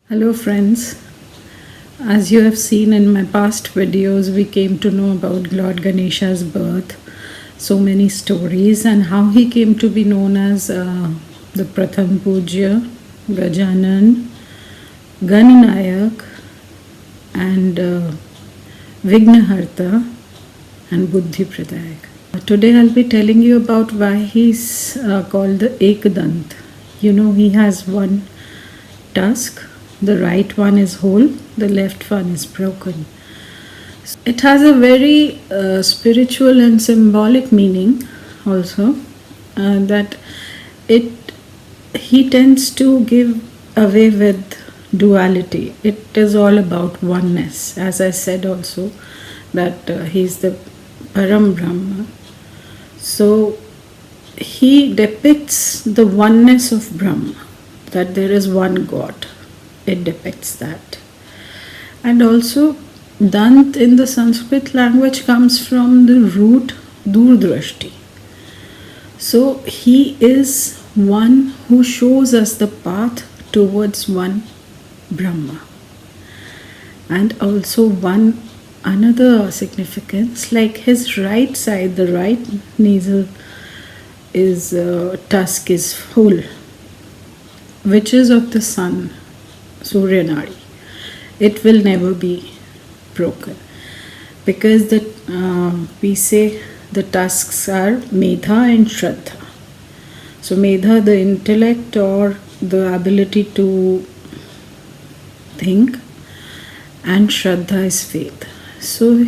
Hello friends, as you have seen in my past videos, we came to know about Lord Ganesha's birth, so many stories and how he came to be known as the Pratham Pujya, Gajanan, Gananayak and Vignaharta and Buddhi Pradayak. Today I'll be telling you about why he's called the Ekdant. You know, he has one tusk. The right one is whole, the left one is broken. It has a very spiritual and symbolic meaning also, that he tends to give away with duality. It is all about oneness. As I said also, that he's the Param Brahma. So he depicts the oneness of Brahma, that there is one God. It depicts that. And also, Dant in the Sanskrit language comes from the root Durdrashti. So he is one who shows us the path towards one Brahma. And also another significance, like his right side, the right nasal tusk is full, which is of the sun, Surya Nadi. It will never be broken because we say the tusks are Medha and Shraddha. So Medha, the intellect or the ability to think, and Shraddha is faith. So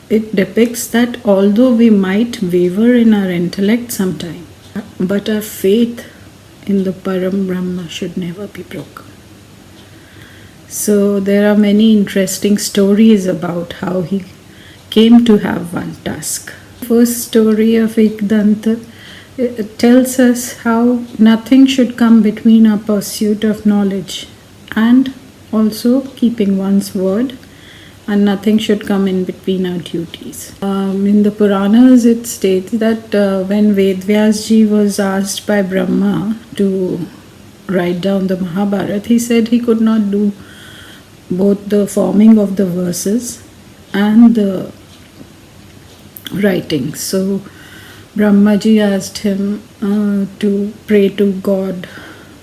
it depicts that although we might waver in our intellect sometime, but our faith in the Param Brahma should never be broken. So there are many interesting stories about how he came to have one tusk. First story of Ekdanta tells us how nothing should come between our pursuit of knowledge and also keeping one's word, and nothing should come in between our duties. In the Puranas it states that when Vedvyasji was asked by Brahma to write down the Mahabharata, he said he could not do both the forming of the verses and the writing. So Brahmaji asked him to pray to God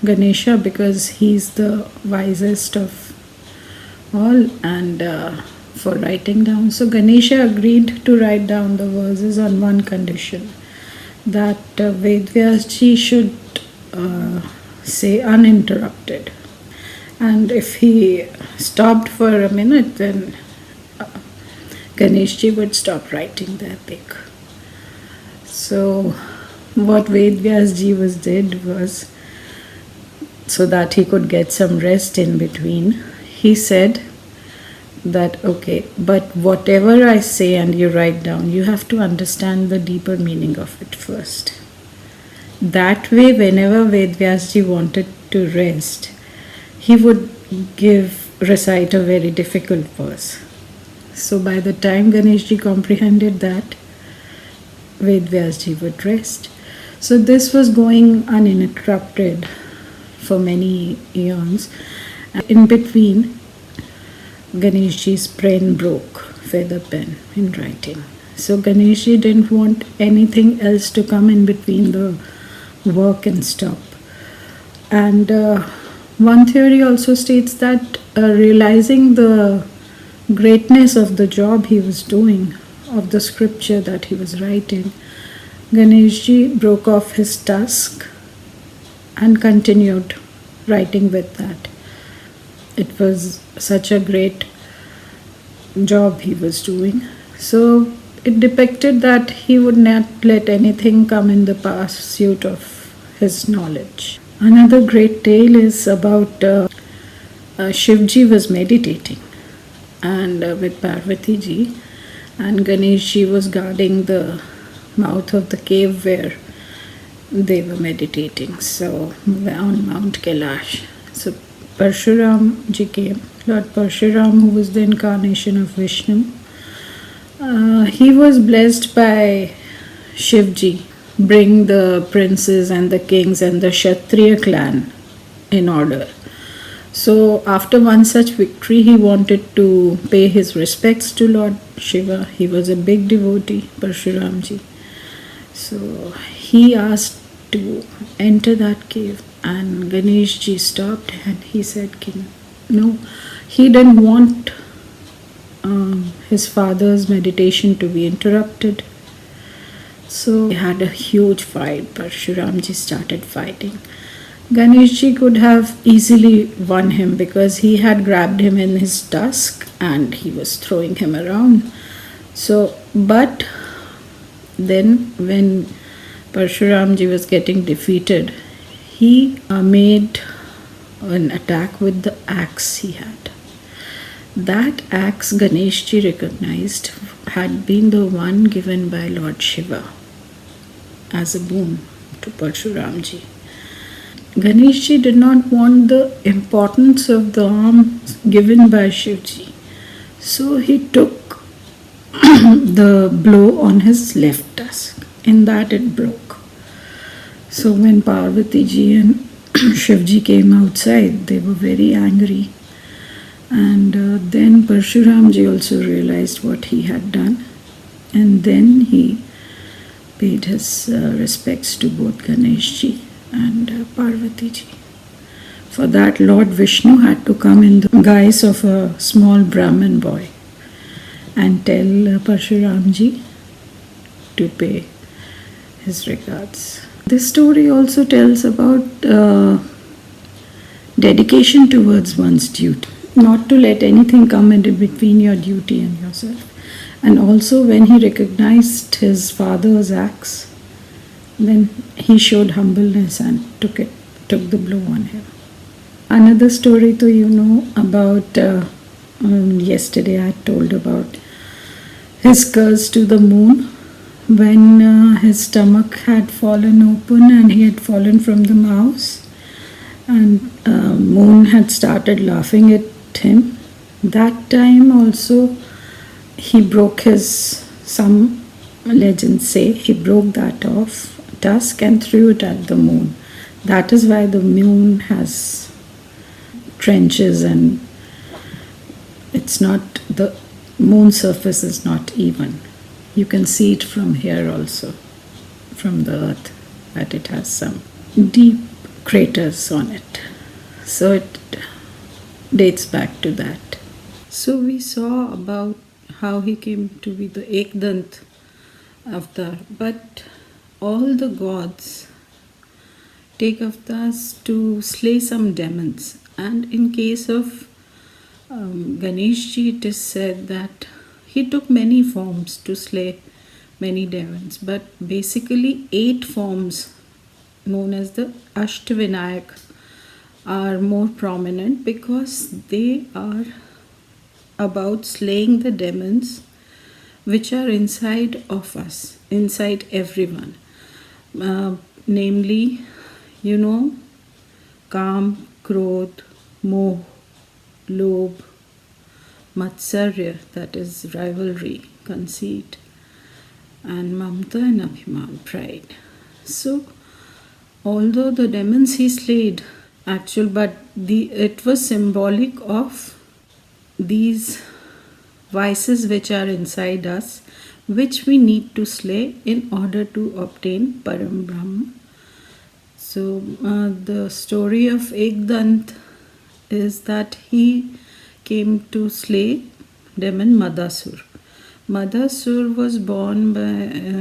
Ganesha because he's the wisest of all, and for writing down. So Ganesha agreed to write down the verses on one condition, that Vedvyasji should say uninterrupted. And if he stopped for a minute, then Ganeshji would stop writing the epic. So what Vedvyasji did was, so that he could get some rest in between, he said that, okay, but whatever I say and you write down, you have to understand the deeper meaning of it first. That way, whenever Vedvyasji wanted to rest, he would recite a very difficult verse. So by the time Ganeshji comprehended that, Vedvyasji would rest. So this was going uninterrupted for many eons. In between, Ganeshji's pen broke, feather pen, in writing. So Ganeshji didn't want anything else to come in between the work and stop. And one theory also states that realizing the greatness of the job he was doing, of the scripture that he was writing, Ganeshji broke off his tusk and continued writing with that. It was such a great job he was doing. So it depicted that he would not let anything come in the pursuit of his knowledge. Another great tale is about Shivji was meditating and with Parvati ji, and Ganeshji was guarding the mouth of the cave where they were meditating, so on Mount Kailash. So Parshuram ji came, Lord Parshuram, who was the incarnation of Vishnu. He was blessed by Shivji, bring the princes and the kings and the Kshatriya clan in order. So after one such victory, he wanted to pay his respects to Lord Shiva. He was a big devotee, Parshuramji. So he asked to enter that cave, and Ganeshji stopped and he said, no, he didn't want his father's meditation to be interrupted. So they had a huge fight. Parshuramji started fighting. Ganeshji could have easily won him because he had grabbed him in his tusk and he was throwing him around. So, but then when Parshuramji was getting defeated, he made an attack with the axe he had. That axe Ganeshji recognized had been the one given by Lord Shiva as a boon to Parshuramji. Ganeshji did not want the importance of the arm given by Shivji. So he took the blow on his left tusk. In that it broke. So when Parvati ji and Shivji came outside, they were very angry. And then Parshuramji also realized what he had done. And then he paid his respects to both Ganeshji and Parvati ji. For that, Lord Vishnu had to come in the guise of a small Brahmin boy and tell Parshuramji to pay his regards. This story also tells about dedication towards one's duty, not to let anything come in between your duty and yourself. And also when he recognized his father's axe, then he showed humbleness and took the blow on him. Another story to about yesterday I told about his curse to the moon when his stomach had fallen open and he had fallen from the mouse, and moon had started laughing at him. That time also he broke some legends say he broke that off tusk and threw it at the moon. That is why the moon has trenches, and it's not, the moon surface is not even. You can see it from here also, from the earth, that it has some deep craters on it. So it dates back to that. So we saw about how he came to be the Ekdant avatar, but all the gods take avatars to slay some demons. And in case of Ganeshji, it is said that he took many forms to slay many demons, but basically 8 forms known as the Ashtavinayak are more prominent because they are about slaying the demons which are inside of us, inside everyone. Namely, Kam, Krodh, Moh, Lobh, Matsarya, that is rivalry, conceit, and Mamta and Abhiman, pride. So, although the demons he slayed, but it was symbolic of these vices which are inside us, which we need to slay in order to obtain Param Brahma. So the story of Ekdant is that he came to slay demon Madasur. Madasur was born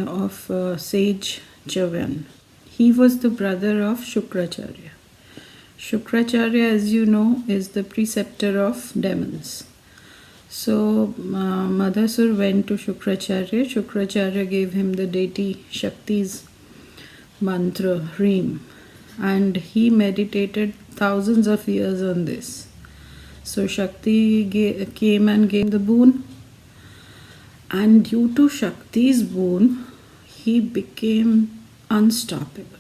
of sage Javan. He was the brother of Shukracharya. Shukracharya, as you know, is the preceptor of demons. So Madasur went to Shukracharya. Shukracharya gave him the deity Shakti's mantra, Hrim, and he meditated thousands of years on this. So Shakti came and gave the boon, and due to Shakti's boon, he became unstoppable.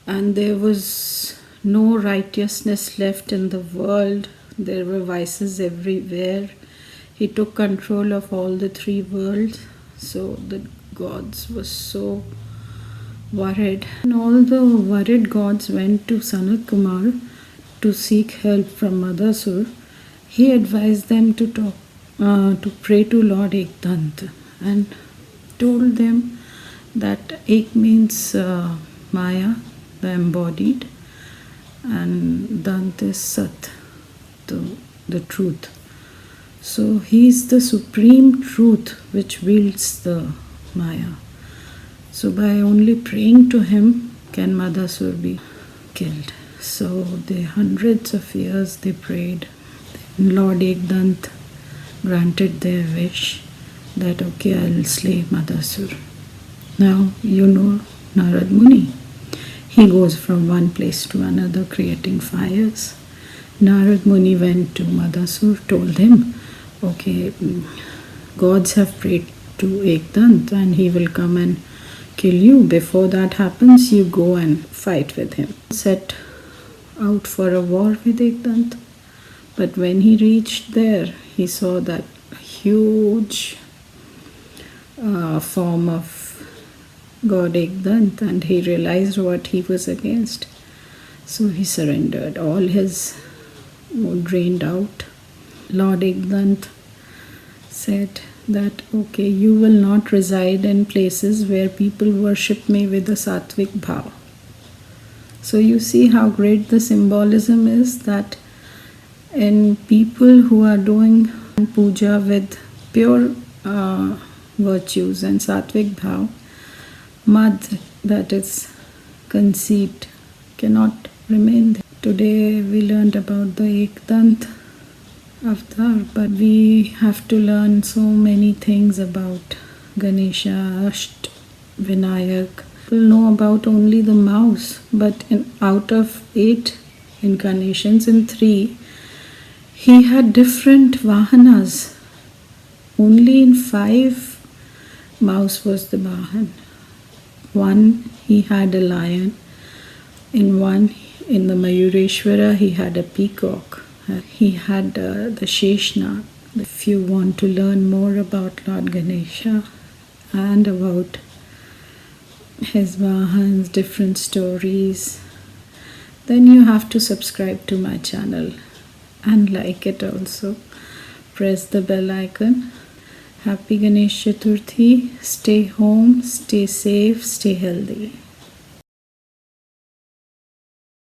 And there was no righteousness left in the world. There were vices everywhere. He took control of all the 3 worlds. So the gods were so worried. And all the worried gods went to Sanat Kumar to seek help from Madasur, he advised them to pray to Lord Ekdant and told them that Ek means Maya, the embodied, and Dant is Sat, the truth. So he is the supreme truth which wields the Maya. So by only praying to him can Madasur be killed. So the hundreds of years they prayed. Lord Ekdant granted their wish that okay, I'll slay Madasur. Now you know Narad Muni. He goes from one place to another creating fires. Narad Muni went to Madasur, told him, okay, gods have prayed to Ekdant and he will come and kill you. Before that happens, you go and fight with him. Set out for a war with Ekdant. But when he reached there, he saw that huge form of God Ekdant and he realized what he was against. So he surrendered. All his drained out. Lord Ekdant said that okay, you will not reside in places where people worship me with a sattvic bhav. So you see how great the symbolism is, that in people who are doing puja with pure virtues and sattvic bhav, mad, that is conceit, cannot remain there. Today we learned about the Ekdant avatar, but we have to learn so many things about Ganesha, Asht, Vinayak. People know about only the mouse, but out of 8 incarnations, in 3, he had different vahanas. Only in 5, mouse was the vahan. 1, he had a lion. In 1, in the Mayureshwara, he had a peacock. He had the Sheshnag. If you want to learn more about Lord Ganesha and about his Vahans, different stories, then you have to subscribe to my channel and like it also. Press the bell icon. Happy Ganesh Chaturthi. Stay home, stay safe, stay healthy.